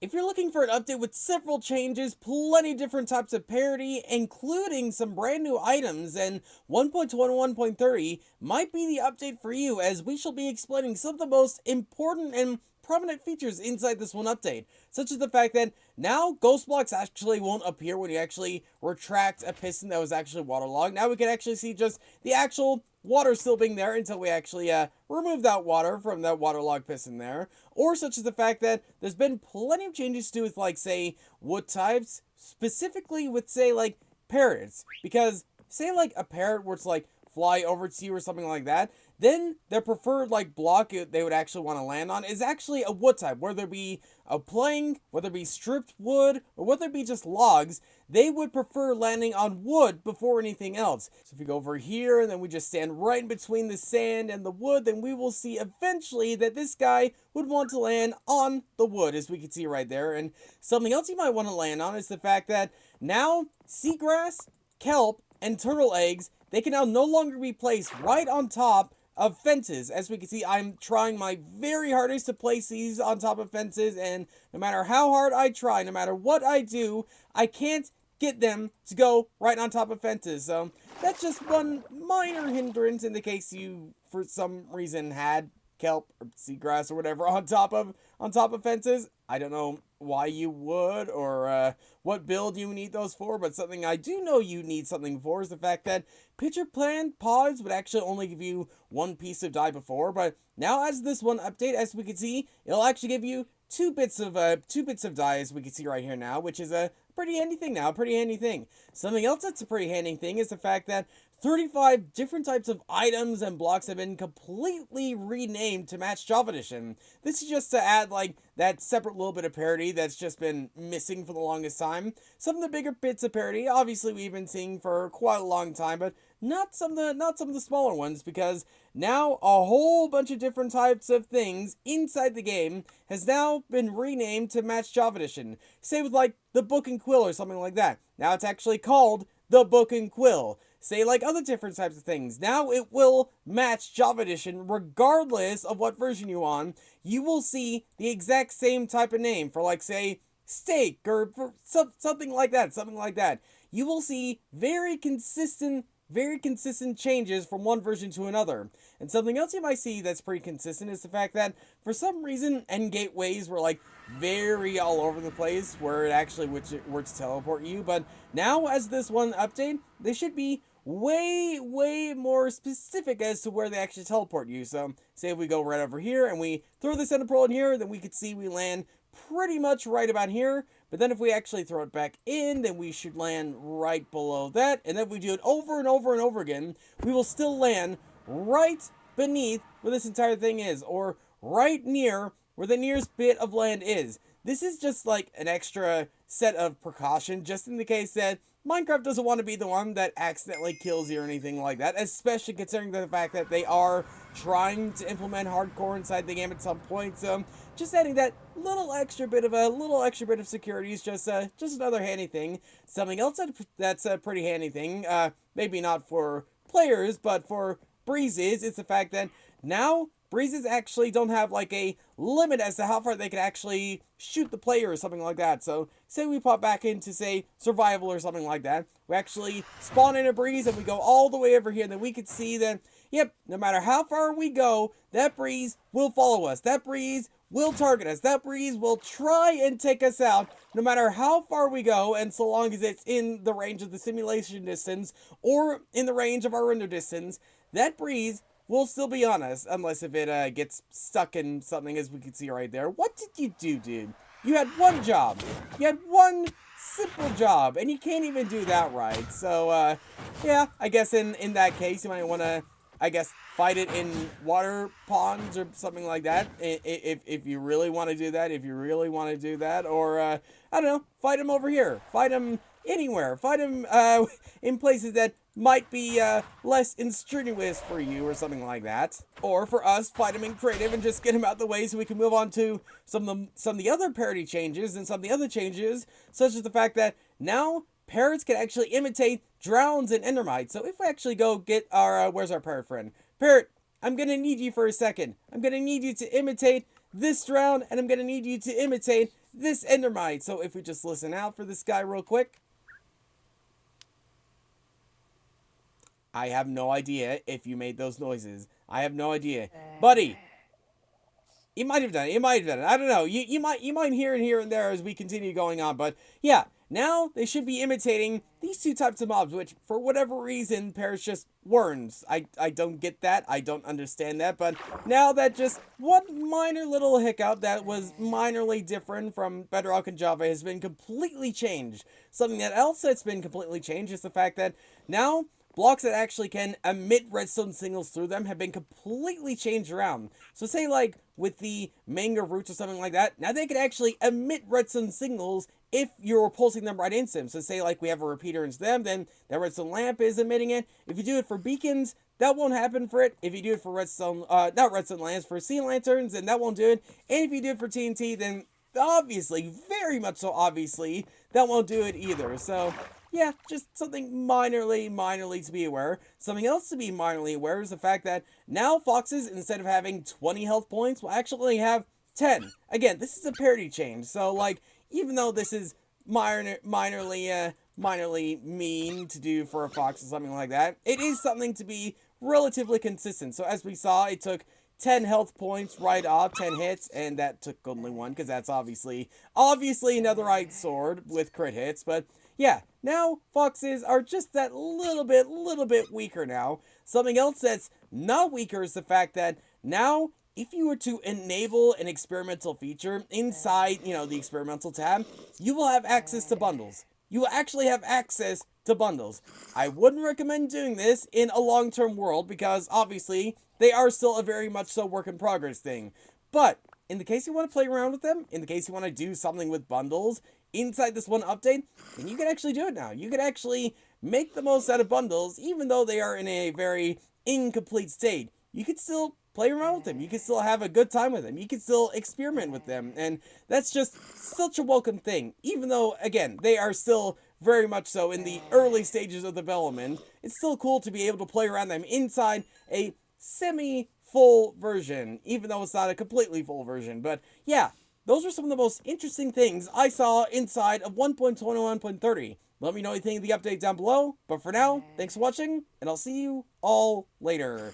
If you're looking for an update with several changes, plenty of different types of parity, including some brand new items, then 1.21.30 might be the update for you, as we shall be explaining some of the most important and prominent features inside this one update, such as the fact that now ghost blocks actually won't appear when you actually retract a piston that was actually waterlogged. Now we can actually see just the actual water still being there until we actually remove that water from that waterlogged piston there. Or such as the fact that there's been plenty of changes to do with, like, say, wood types, specifically with, say, like, parrots. Because, say, like, a parrot were to, like, fly over to you or something like that, then their preferred, like, block they would actually want to land on is actually a wood type, whether it be a plank, whether it be stripped wood, or whether it be just logs. They would prefer landing on wood before anything else. So if we go over here and then we just stand right in between the sand and the wood, then we will see eventually that this guy would want to land on the wood, as we can see right there. And something else you might want to land on is the fact that now seagrass, kelp, and turtle eggs, they can now no longer be placed right on top of fences. As we can see, I'm trying my very hardest to place these on top of fences, and no matter how hard I try, no matter what I do, I can't get them to go right on top of fences. So that's just one minor hindrance in the case you, for some reason, had kelp or seagrass or whatever on top of fences. I don't know why you would, or what build you need those for, but something I do know you need something for is the fact that pitcher plant pods would actually only give you one piece of dye before, but now as this one update, as we can see, it'll actually give you two bits of dye, as we can see right here now, which is a pretty handy thing now, pretty handy thing. Something else that's a pretty handy thing is the fact that 35 different types of items and blocks have been completely renamed to match Java Edition. This is just to add, like, that separate little bit of parity that's just been missing for the longest time. Some of the bigger bits of parity, obviously, we've been seeing for quite a long time, but not some of the smaller ones, because now a whole bunch of different types of things inside the game has now been renamed to match Java Edition. Say with, like, the Book and Quill or something like that. Now it's actually called the Book and Quill. Say, like, other different types of things. Now it will match Java Edition regardless of what version you're on. You will see the exact same type of name for, like, say, steak, or for something like that, You will see very consistent changes from one version to another. And something else you might see that's pretty consistent is the fact that for some reason end gateways were, like, very all over the place where it actually were to teleport you, but now as this one update, they should be way more specific as to where they actually teleport you. So say if we go right over here and we throw the center pole in here, then we could see we land pretty much right about here. But then if we actually throw it back in, then we should land right below that. And then if we do it over and over and over again, we will still land right beneath where this entire thing is, or right near where the nearest bit of land is. This is just like an extra set of precaution, just in the case that Minecraft doesn't want to be the one that accidentally kills you or anything like that, especially considering the fact that they are trying to implement hardcore inside the game at some point. So just adding that little extra bit of security is just another handy thing. Something else that's a pretty handy thing, maybe not for players, but for breezes, is the fact that now breezes actually don't have, like, a limit as to how far they can actually shoot the player or something like that. So say we pop back into, say, survival or something like that, we actually spawn in a breeze and we go all the way over here, and then we could see that, yep, no matter how far we go, that breeze will follow us, that breeze will target us, that breeze will try and take us out no matter how far we go, and so long as it's in the range of the simulation distance or in the range of our render distance, that breeze will still be on us, unless if it gets stuck in something, as we can see right there. What did you do, dude? You had one job. You had one simple job, and you can't even do that right. So, yeah, I guess in that case, you might want to, fight it in water ponds or something like that, if you really want to do that, or, I don't know, fight them over here. Fight them anywhere. Fight them, in places that might be less strenuous for you or something like that. Or for us, fight them in creative and just get them out the way so we can move on to some of the other parity changes, and some of the other changes, such as the fact that now parrots can actually imitate drowns and endermites. So if we actually go get our, where's our parrot friend? Parrot, I'm gonna need you for a second. I'm gonna need you to imitate this drown, and I'm gonna need you to imitate this Endermite. So if we just listen out for this guy real quick. I have no idea if you made those noises. I have no idea. Buddy, you might have done it. You might have done it. I don't know. You might hear it here and there as we continue going on. But yeah, now they should be imitating these two types of mobs, which for whatever reason perish just worms. I don't get that. I don't understand that. But now that just one minor little hiccup that was minorly different from Bedrock and Java has been completely changed. Something that else that's been completely changed is the fact that now blocks that actually can emit redstone signals through them have been completely changed around. So say like with the manga roots or something like that, now they can actually emit redstone signals if you're pulsing them right into them. So say like we have a repeater into them, then that redstone lamp is emitting it. If you do it for beacons, that won't happen for it. If you do it for redstone, not redstone lamps, for sea lanterns, then that won't do it. And if you do it for TNT, then obviously, very much so obviously, that won't do it either. So yeah, just something minorly to be aware. Something else to be minorly aware is the fact that now foxes, instead of having 20 health points, will actually have 10. Again, this is a parity change, so like, even though this is minorly mean to do for a fox or something like that, it is something to be relatively consistent. So as we saw, it took 10 health points right off, 10 hits, and that took only one, because that's obviously another right sword with crit hits, but yeah, now foxes are just that little bit weaker now. Something else that's not weaker is the fact that now, if you were to enable an experimental feature inside, the experimental tab, you will have access to bundles. You will actually have access to bundles. I wouldn't recommend doing this in a long-term world because obviously they are still a very much so work in progress thing. But in the case you want to play around with them, in the case you want to do something with bundles inside this one update, then you can actually do it now. You can actually make the most out of bundles, even though they are in a very incomplete state. You can still play around with them. You can still have a good time with them. You can still experiment with them. And that's just such a welcome thing. Even though, again, they are still very much so in the early stages of development, it's still cool to be able to play around them inside a semi-full version, even though it's not a completely full version. But yeah, those are some of the most interesting things I saw inside of 1.21.30. Let me know what you think of the update down below. But for now, thanks for watching, and I'll see you all later.